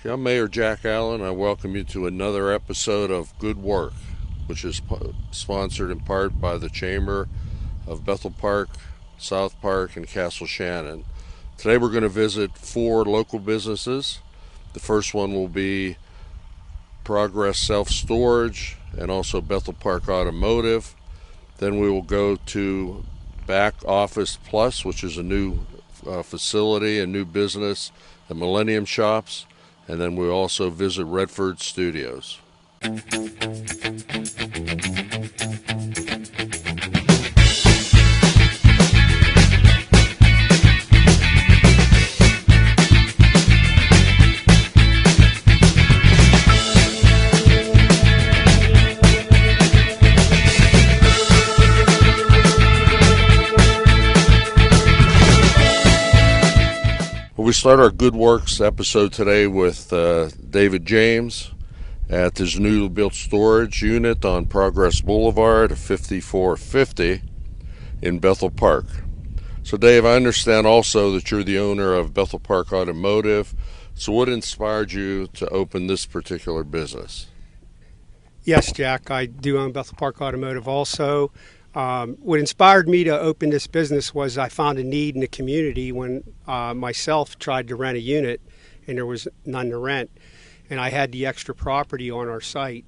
Okay, I'm Mayor Jack Allen. I welcome you to another episode of Good Work, which is sponsored in part by the Chamber of Bethel Park, South Park, and Castle Shannon. Today we're going to visit 4 local businesses. The first one will be Progress Self-Storage and also Bethel Park Automotive. Then we will go to Back Office Plus, which is a new facility, a new business, the Millennium Shops. And then we'll also visit Redford Studios. We start our Good Works episode today with David James at his newly built storage unit on Progress Boulevard, 5450 in Bethel Park. So Dave, I understand also that you're the owner of Bethel Park Automotive. So what inspired you to open this particular business? Yes, Jack, I do own Bethel Park Automotive also. What inspired me to open this business was I found a need in the community when myself tried to rent a unit and there was none to rent. And I had the extra property on our site.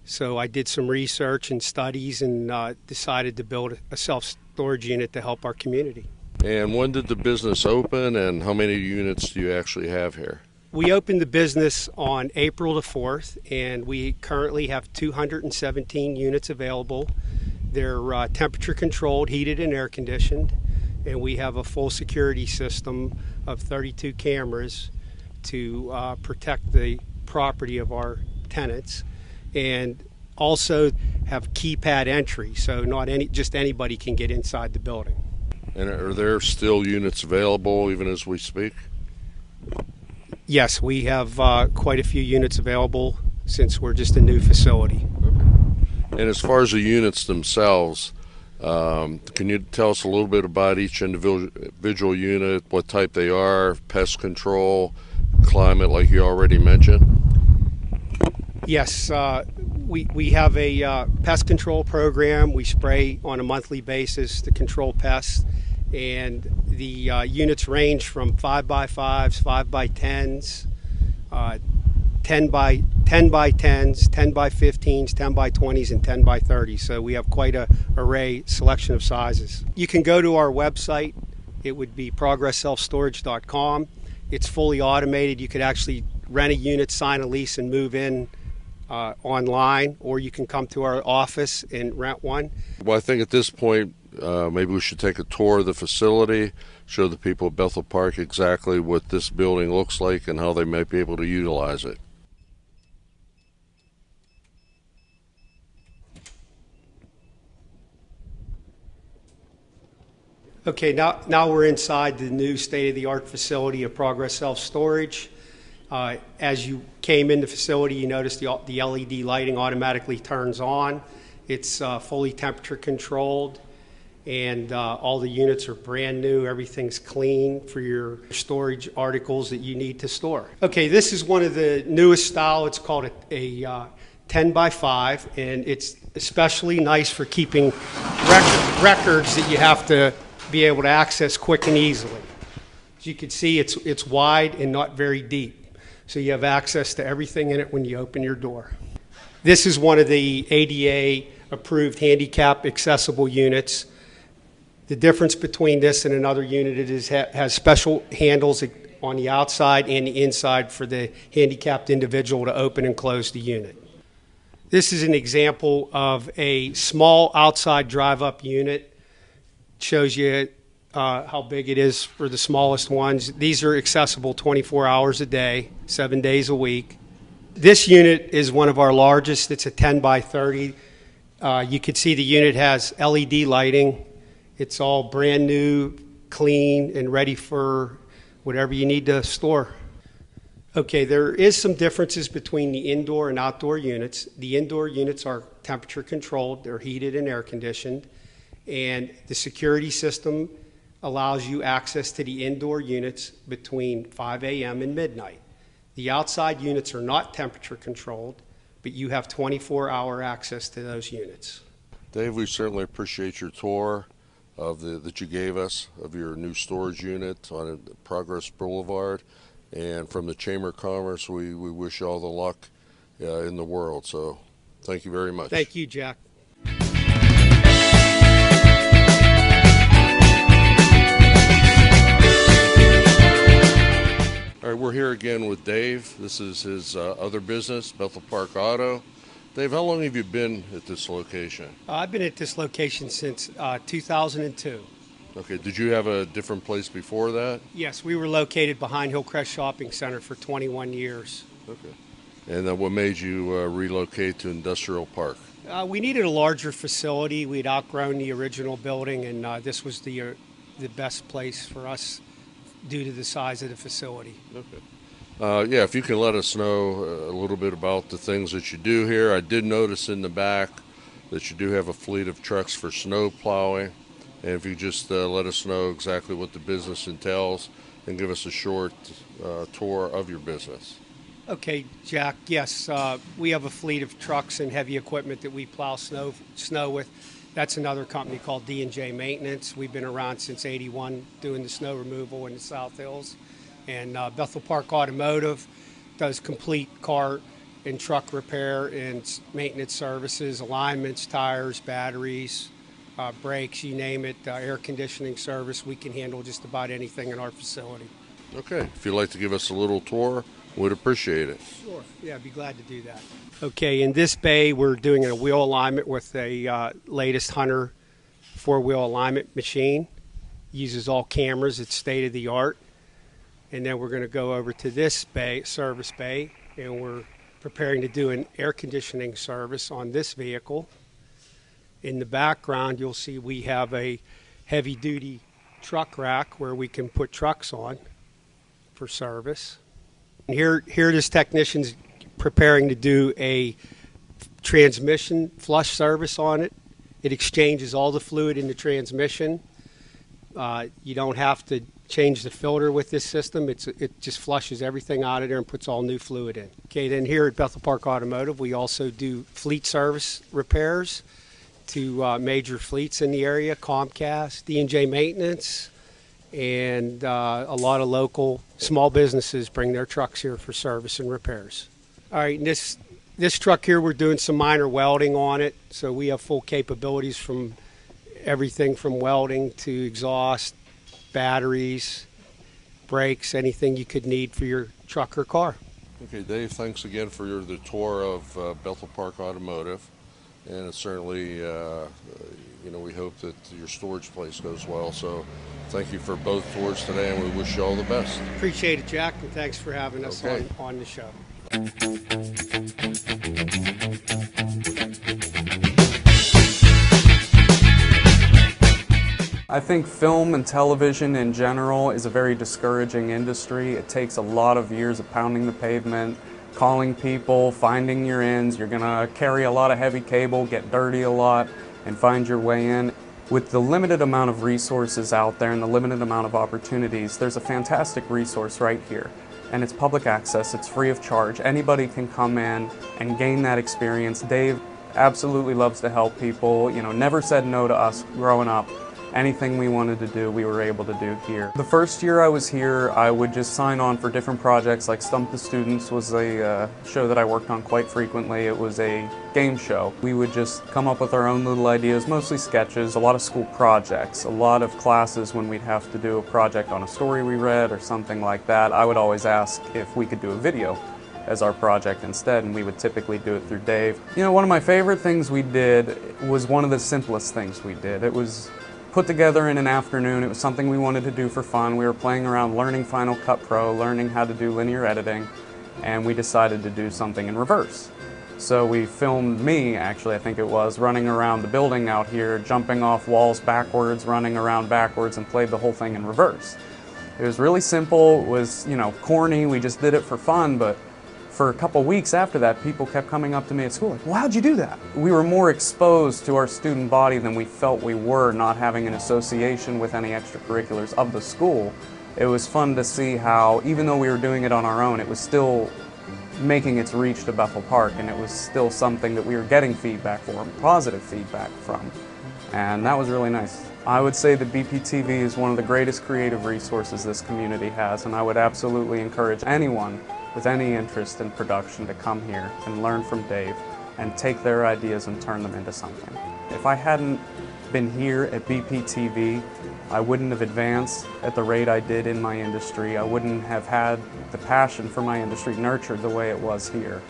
So I did some research and studies and decided to build a self-storage unit to help our community. And when did the business open and how many units do you actually have here? We opened the business on April the 4th and we currently have 217 units available. They're temperature controlled, heated and air conditioned, and we have a full security system of 32 cameras to protect the property of our tenants, and also have keypad entry, so not just anybody can get inside the building. And are there still units available even as we speak? Yes, we have quite a few units available since we're just a new facility. And as far as the units themselves, can you tell us a little bit about each individual unit, what type they are, pest control, climate, like you already mentioned? Yes, we have a pest control program. We spray on a monthly basis to control pests, and the units range from 5x5s, 5x10s, 10x10s, 10x15s, 10x20s, and 10x30s. So we have quite a array selection of sizes. You can go to our website. It would be progressselfstorage.com. It's fully automated. You could actually rent a unit, sign a lease, and move in online, or you can come to our office and rent one. Well, I think at this point, maybe we should take a tour of the facility, show the people of Bethel Park exactly what this building looks like and how they might be able to utilize it. Okay, now we're inside the new state-of-the-art facility of Progress Self-Storage. As you came in the facility, you noticed the LED lighting automatically turns on. It's fully temperature controlled, and all the units are brand new. Everything's clean for your storage articles that you need to store. Okay, this is one of the newest style. It's called a 10x5, and it's especially nice for keeping records that you have to be able to access quick and easily. As you can see, it's wide and not very deep, so you have access to everything in it when you open your door. This is one of the ADA approved handicap accessible units. The difference between this and another unit has special handles on the outside and the inside for the handicapped individual to open and close the unit. This is an example of a small outside drive-up unit. Shows you how big it is for the smallest ones. These are accessible 24 hours a day, 7 days a week. This unit is one of our largest. It's a 10x30. You can see the unit has LED lighting. It's all brand new, clean, and ready for whatever you need to store. Okay, there is some differences between the indoor and outdoor units. The indoor units are temperature controlled. They're heated and air conditioned. And the security system allows you access to the indoor units between 5 a.m. and midnight. The outside units are not temperature controlled, but you have 24-hour access to those units. Dave, we certainly appreciate your tour that you gave us of your new storage unit on Progress Boulevard. And from the Chamber of Commerce, we wish you all the luck in the world. So thank you very much. Thank you, Jack. All right, we're here again with Dave. This is his other business, Bethel Park Auto. Dave, how long have you been at this location? I've been at this location since 2002. Okay, did you have a different place before that? Yes, we were located behind Hillcrest Shopping Center for 21 years. Okay. And then what made you relocate to Industrial Park? We needed a larger facility. We'd outgrown the original building, and this was the best place for us due to the size of the facility. Okay. Yeah, if you can let us know a little bit about the things that you do here. I did notice in the back that you do have a fleet of trucks for snow plowing. And if you just let us know exactly what the business entails and give us a short tour of your business. Okay, Jack, yes, we have a fleet of trucks and heavy equipment that we plow snow with. That's another company called D&J Maintenance. We've been around since '81 doing the snow removal in the South Hills. And Bethel Park Automotive does complete car and truck repair and maintenance services, alignments, tires, batteries, brakes, you name it, air conditioning service. We can handle just about anything in our facility. Okay, if you'd like to give us a little tour, we'd appreciate it. Sure, yeah, I'd be glad to do that. Okay, in this bay, we're doing a wheel alignment with a latest Hunter four-wheel alignment machine. Uses all cameras, it's state-of-the-art. And then we're going to go over to this bay, service bay, and we're preparing to do an air conditioning service on this vehicle. In the background, you'll see we have a heavy-duty truck rack where we can put trucks on for service. And here this technician's preparing to do a transmission flush service on it. It exchanges all the fluid in the transmission. You don't have to change the filter with this system. It just flushes everything out of there and puts all new fluid in. Okay, then here at Bethel Park Automotive, we also do fleet service repairs to major fleets in the area, Comcast, D&J Maintenance, and a lot of local small businesses bring their trucks here for service and repairs. All right, and this truck here, we're doing some minor welding on it, so we have full capabilities from everything from welding to exhaust, batteries, brakes, anything you could need for your truck or car. Okay, Dave, thanks again for the tour of Bethel Park Automotive. And it's certainly, we hope that your storage place goes well. So thank you for both tours today, and we wish you all the best. Appreciate it, Jack, and thanks for having us on the show. I think film and television in general is a very discouraging industry. It takes a lot of years of pounding the pavement, calling people, finding your ends. You're going to carry a lot of heavy cable, get dirty a lot, and find your way in. With the limited amount of resources out there and the limited amount of opportunities, there's a fantastic resource right here. And it's public access, it's free of charge. Anybody can come in and gain that experience. Dave absolutely loves to help people, never said no to us growing up. Anything we wanted to do, we were able to do here. The first year I was here, I would just sign on for different projects, like Stump the Students was a show that I worked on quite frequently. It was a game show. We would just come up with our own little ideas, mostly sketches, a lot of school projects, a lot of classes when we'd have to do a project on a story we read or something like that. I would always ask if we could do a video as our project instead, and we would typically do it through Dave. One of my favorite things we did was one of the simplest things we did. It was put together in an afternoon. It was something we wanted to do for fun. We were playing around learning Final Cut Pro, learning how to do linear editing, and we decided to do something in reverse. So we filmed me, actually, I think it was, running around the building out here, jumping off walls backwards, running around backwards, and played the whole thing in reverse. It was really simple, it was, corny, we just did it for fun, but for a couple weeks after that, people kept coming up to me at school like, well, how'd you do that? We were more exposed to our student body than we felt we were, not having an association with any extracurriculars of the school. it was fun to see how, even though we were doing it on our own, it was still making its reach to Bethel Park, and it was still something that we were getting feedback for, positive feedback from, and that was really nice. I would say that BPTV is one of the greatest creative resources this community has, and I would absolutely encourage anyone with any interest in production to come here and learn from Dave and take their ideas and turn them into something. If I hadn't been here at BPTV, I wouldn't have advanced at the rate I did in my industry. I wouldn't have had the passion for my industry nurtured the way it was here.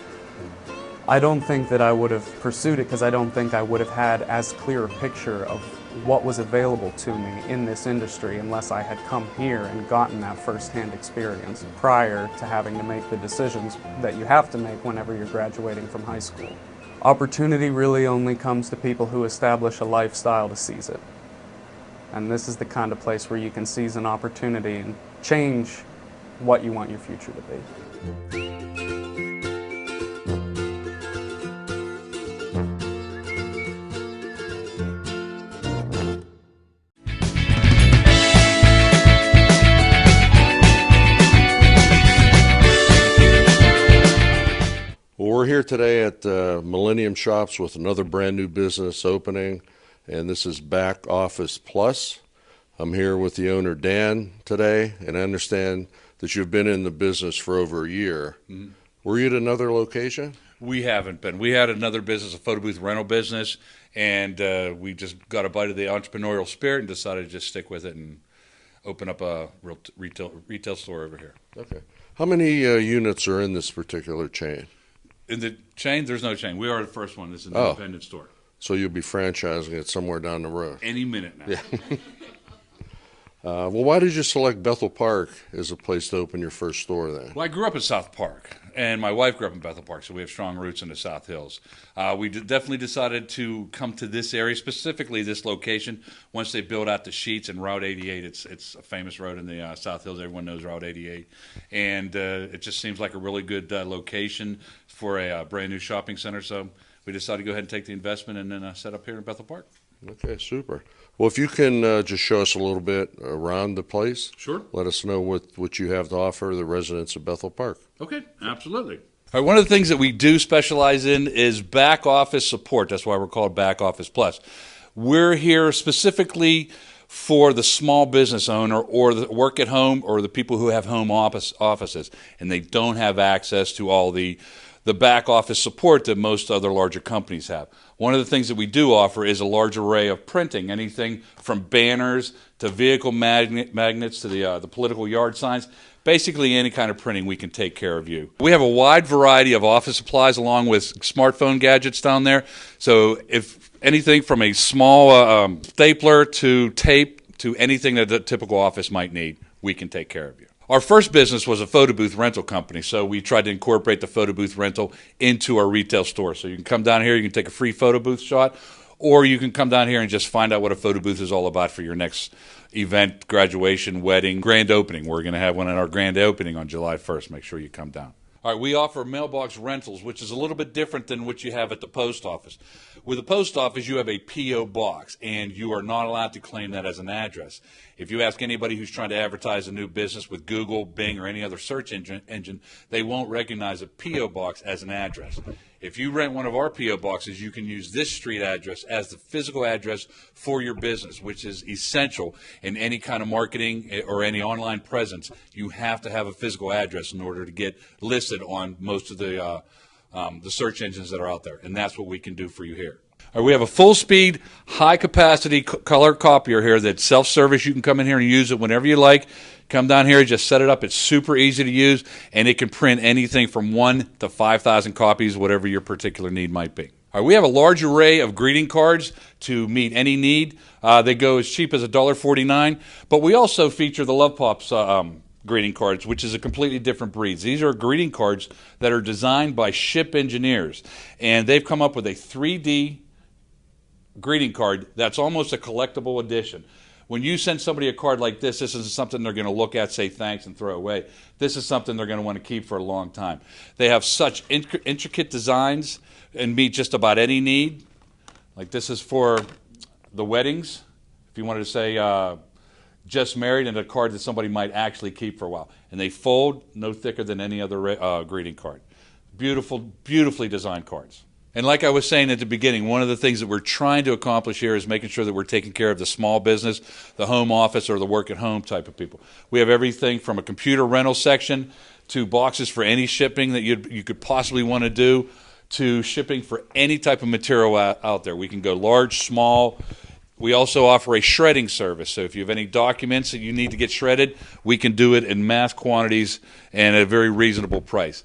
I don't think that I would have pursued it because I don't think I would have had as clear a picture of what was available to me in this industry unless I had come here and gotten that first-hand experience prior to having to make the decisions that you have to make whenever you're graduating from high school. Opportunity really only comes to people who establish a lifestyle to seize it. And this is the kind of place where you can seize an opportunity and change what you want your future to be. Well, we're here today at Millennium Shops with another brand new business opening, and this is Back Office Plus. I'm here with the owner, Dan, today, and I understand that you've been in the business for over a year. Mm-hmm. Were you at another location? We haven't been. We had another business, a photo booth rental business, and we just got a bite of the entrepreneurial spirit and decided to just stick with it and open up a retail store over here. Okay. How many units are in this particular chain? In the chain, there's no chain. We are the first one. This is an independent store. So you'll be franchising it somewhere down the road? Any minute now. Yeah. Well, why did you select Bethel Park as a place to open your first store then? Well, I grew up in South Park, and my wife grew up in Bethel Park, so we have strong roots in the South Hills. We definitely decided to come to this area, specifically this location, once they built out the sheets and Route 88. It's a famous road in the South Hills. Everyone knows Route 88. And it just seems like a really good location for a brand new shopping center. So we decided to go ahead and take the investment and then set up here in Bethel Park. Okay, super. Well, if you can just show us a little bit around the place. Sure. Let us know what you have to offer the residents of Bethel Park. Okay, absolutely. All right, one of the things that we do specialize in is back office support. That's why we're called Back Office Plus. We're here specifically for the small business owner or the work at home or the people who have home offices and they don't have access to all the back office support that most other larger companies have. One of the things that we do offer is a large array of printing, anything from banners to vehicle magnets to the political yard signs. Basically any kind of printing, we can take care of you. We have a wide variety of office supplies along with smartphone gadgets down there. So if anything from a small stapler to tape to anything that a typical office might need, we can take care of you. Our first business was a photo booth rental company, so we tried to incorporate the photo booth rental into our retail store. So you can come down here, you can take a free photo booth shot, or you can come down here and just find out what a photo booth is all about for your next event, graduation, wedding, grand opening. We're going to have one at our grand opening on July 1st. Make sure you come down. All right, we offer mailbox rentals, which is a little bit different than what you have at the post office. With the post office, you have a P.O. box, and you are not allowed to claim that as an address. If you ask anybody who's trying to advertise a new business with Google, Bing, or any other search engine, they won't recognize a P.O. box as an address. If you rent one of our P.O. boxes, you can use this street address as the physical address for your business, which is essential in any kind of marketing or any online presence. You have to have a physical address in order to get listed on most of the search engines that are out there, and that's what we can do for you here. All right, we have a full-speed, high-capacity color copier here that's self-service. You can come in here and use it whenever you like. Come down here, just set it up. It's super easy to use, and it can print anything from 1 to 5,000 copies, whatever your particular need might be. All right, we have a large array of greeting cards to meet any need. They go as cheap as $1.49, but we also feature the Love Pops greeting cards, which is a completely different breed. These are greeting cards that are designed by ship engineers, and they've come up with a 3D greeting card that's almost a collectible edition. When you send somebody a card like this isn't something they're going to look at, say thanks, and throw away. This is something they're going to want to keep for a long time. They have such intricate designs and meet just about any need. Like this is for the weddings. If you wanted to say just married and a card that somebody might actually keep for a while. And they fold no thicker than any other greeting card. Beautiful, beautifully designed cards. And like I was saying at the beginning, one of the things that we're trying to accomplish here is making sure that we're taking care of the small business, the home office, or the work at home type of people. We have everything from a computer rental section to boxes for any shipping that you could possibly want to do, to shipping for any type of material out there. We can go large, small. We also offer a shredding service. So if you have any documents that you need to get shredded, we can do it in mass quantities and at a very reasonable price.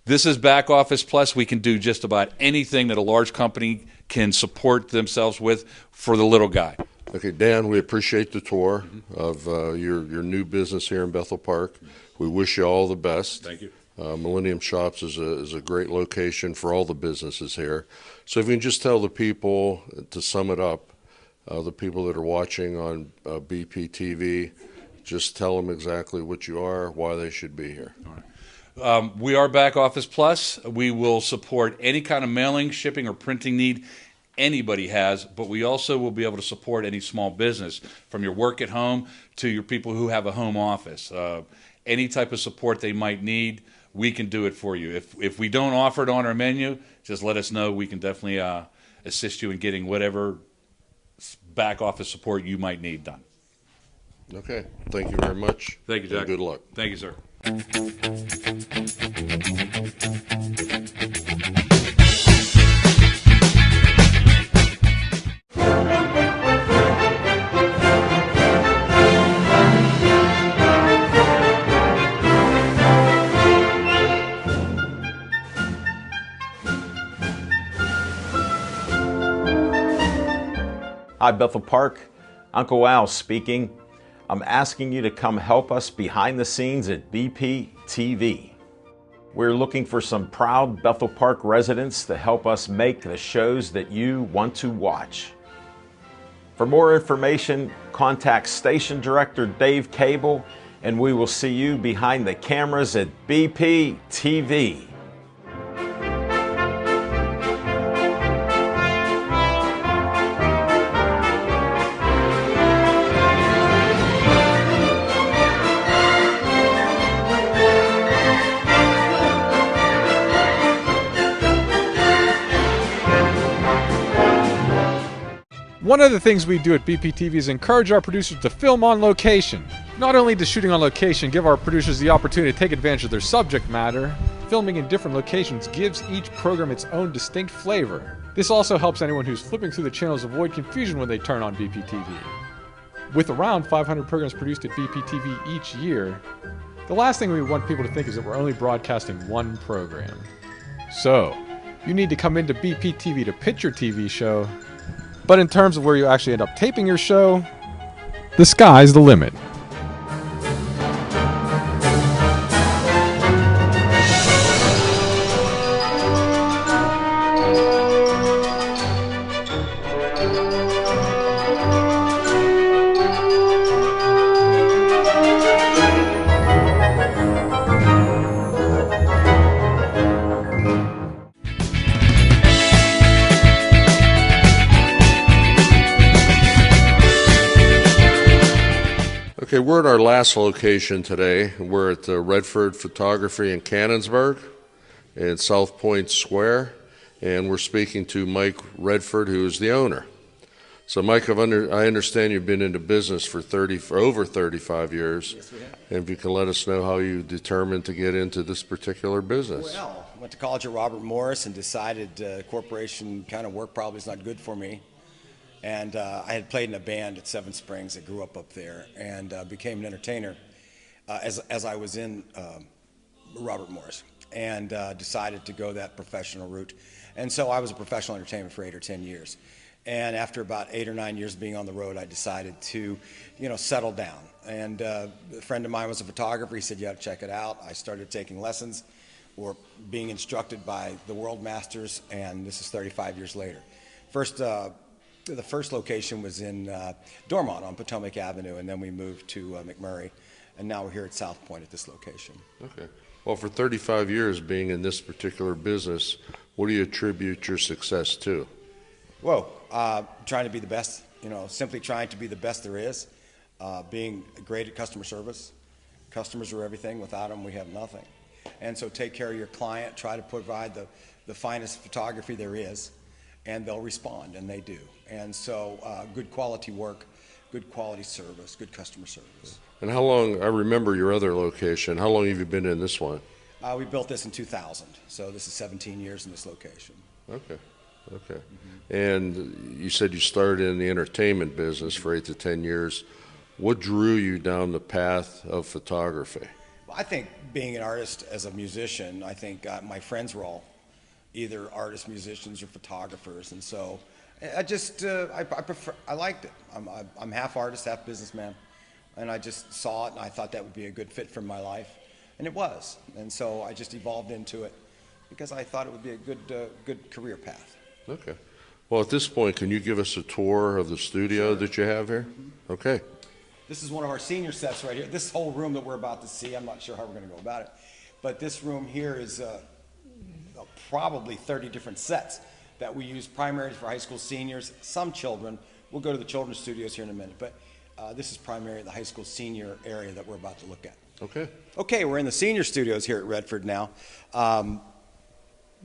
This is Back Office Plus. We can do just about anything that a large company can support themselves with for the little guy. Okay, Dan, we appreciate the tour of your new business here in Bethel Park. We wish you all the best. Thank you. Millennium Shops is a great location for all the businesses here. So if you can just tell the people, to sum it up, the people that are watching on BPTV, just tell them exactly what you are, why they should be here. All right. We are Back Office Plus. We will support any kind of mailing, shipping, or printing need anybody has, but we also will be able to support any small business, from your work at home to your people who have a home office. Any type of support they might need, we can do it for you. If we don't offer it on our menu, just let us know. We can definitely assist you in getting whatever back office support you might need done. Okay, thank you very much. Thank you, Jack. And good luck. Thank you, sir. Hi, Bethel Park. Uncle Al speaking. I'm asking you to come help us behind the scenes at BP TV. We're looking for some proud Bethel Park residents to help us make the shows that you want to watch. For more information, contact Station Director Dave Cable, and we will see you behind the cameras at BP TV. One of the things we do at BPTV is encourage our producers to film on location. Not only does shooting on location give our producers the opportunity to take advantage of their subject matter, filming in different locations gives each program its own distinct flavor. This also helps anyone who's flipping through the channels avoid confusion when they turn on BPTV. With around 500 programs produced at BPTV each year, the last thing we want people to think is that we're only broadcasting one program. So, you need to come into BPTV to pitch your TV show. But in terms of where you actually end up taping your show, the sky's the limit. Okay, we're at our last location today. We're at Redford Photography in Canonsburg in South Point Square, and we're speaking to Mike Redford, who is the owner. So, Mike, I understand you've been into business for over 35 years. Yes, we have. And if you can let us know how you determined to get into this particular business. Well, went to college at Robert Morris and decided corporation kind of work probably is not good for me. And I had played in a band at Seven Springs. I grew up there and became an entertainer as I was in Robert Morris, and decided to go that professional route. And so I was a professional entertainer for 8 or 10 years. And after about 8 or 9 years being on the road, I decided to, settle down. And a friend of mine was a photographer. He said, "You got to check it out." I started taking lessons or being instructed by the world masters, and this is 35 years later. The first location was in Dormont on Potomac Avenue, and then we moved to McMurray, and now we're here at South Point at this location. Okay. Well, for 35 years being in this particular business, what do you attribute your success to? Whoa, trying to be the best, simply trying to be the best there is. being great at customer service. Customers are everything. Without them, we have nothing. And so take care of your client, try to provide the finest photography there is, and they'll respond, and they do. And so good quality work, good quality service, good customer service. And how long, I remember your other location, how long have you been in this one? We built this in 2000, so this is 17 years in this location. Okay, okay. And you said you started in the entertainment business for 8 to 10 years. What drew you down the path of photography? Well, I think being an artist as a musician, I think my friends were all either artists, musicians, or photographers, and so I just I liked it. I'm half artist, half businessman, and I just saw it, and I thought that would be a good fit for my life, and it was. And so I just evolved into it because I thought it would be a good career path. Okay. Well, at this point, can you give us a tour of the studio that you have here? Mm-hmm. Okay. This is one of our senior sets right here. This whole room that we're about to see, I'm not sure how we're going to go about it, but this room here is probably 30 different sets that we use primarily for high school seniors, some children. We'll go to the children's studios here in a minute, but this is primarily the high school senior area that we're about to look at. Okay. Okay, we're in the senior studios here at Redford now.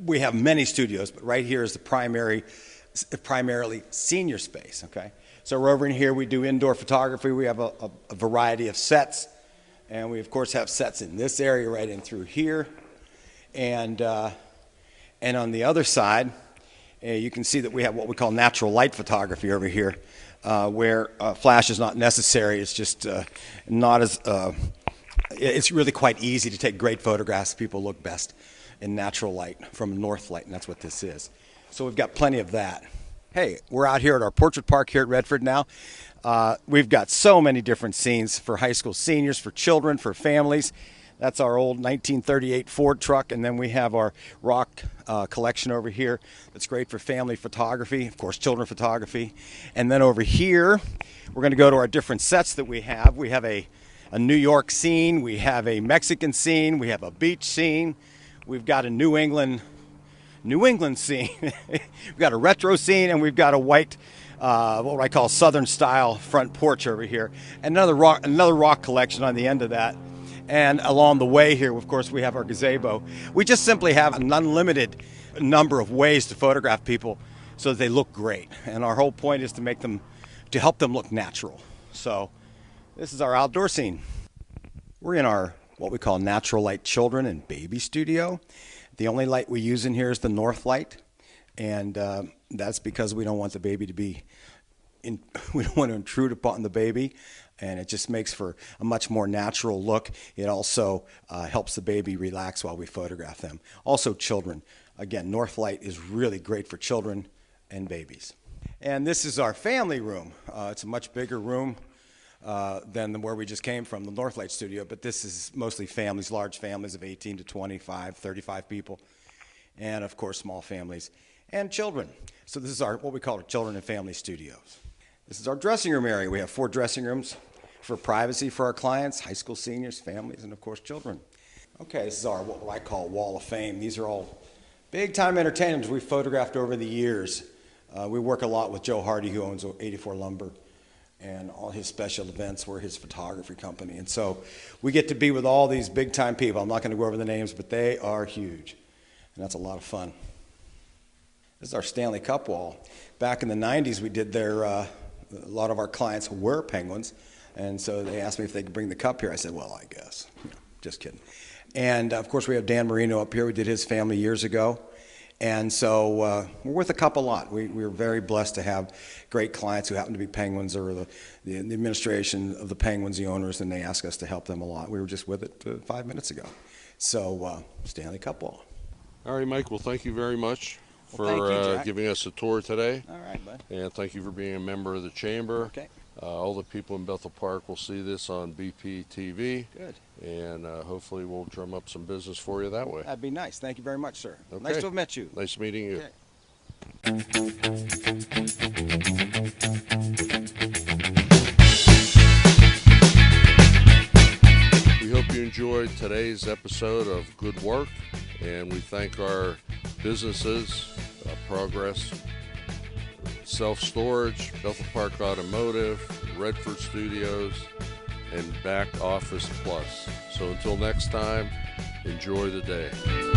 We have many studios, but right here is the primarily senior space, okay? So we're over in here, we do indoor photography. We have a variety of sets, and we of course have sets in this area right in through here. And on the other side, you can see that we have what we call natural light photography over here, where flash is not necessary. It's just not as, it's really quite easy to take great photographs. People look best in natural light from north light, and that's what this is. So we've got plenty of that. Hey, we're out here at our portrait park here at Redford now. We've got so many different scenes for high school seniors, for children, for families. That's our old 1938 Ford truck, and then we have our rock collection over here that's great for family photography, of course children photography. And then over here, we're going to go to our different sets that we have. We have a New York scene, we have a Mexican scene, we have a beach scene, we've got a New England scene. We've got a retro scene, and we've got a white, what I call Southern style front porch over here. And another rock collection on the end of that. And along the way here, of course, we have our gazebo. We just simply have an unlimited number of ways to photograph people so that they look great. And our whole point is to help them look natural. So this is our outdoor scene. We're in our, what we call natural light children and baby studio. The only light we use in here is the north light, and that's because we don't want the baby to be we don't want to intrude upon the baby, and it just makes for a much more natural look. It also helps the baby relax while we photograph them. Also children. Again, north light is really great for children and babies. And this is our family room. It's a much bigger room than where we just came from, the Northlight studio, but this is mostly families, large families of 18 to 25, 35 people, and of course small families and children. So this is our, what we call our children and family studios. This is our dressing room area. We have 4 dressing rooms for privacy for our clients, high school seniors, families, and of course children. Okay, this is our, what I call wall of fame. These are all big time entertainers we've photographed over the years. We work a lot with Joe Hardy, who owns 84 Lumber, and all his special events were his photography company. And so we get to be with all these big time people. I'm not going to go over the names, but they are huge. And that's a lot of fun. This is our Stanley Cup wall. Back in the 90s, we did a lot of our clients were Penguins. And so they asked me if they could bring the cup here. I said, well, I guess. Just kidding. And of course, we have Dan Marino up here. We did his family years ago. And so we're with the Cup a lot. We're very blessed to have great clients who happen to be Penguins, or the administration of the Penguins, the owners, and they ask us to help them a lot. We were just with it 5 minutes ago. So Stanley Cup wall. All right, Mike. Well, thank you very much for giving us a tour today. All right, bud. And thank you for being a member of the Chamber. Okay. All the people in Bethel Park will see this on BP TV. Good. And hopefully we'll drum up some business for you that way. That'd be nice. Thank you very much, sir. Okay. Nice to have met you. Nice meeting you. We hope you enjoyed today's episode of Good Work, and we thank our businesses, Progress Self-Storage, Bethel Park Automotive, Redford Studios, and Back Office Plus. So until next time, enjoy the day.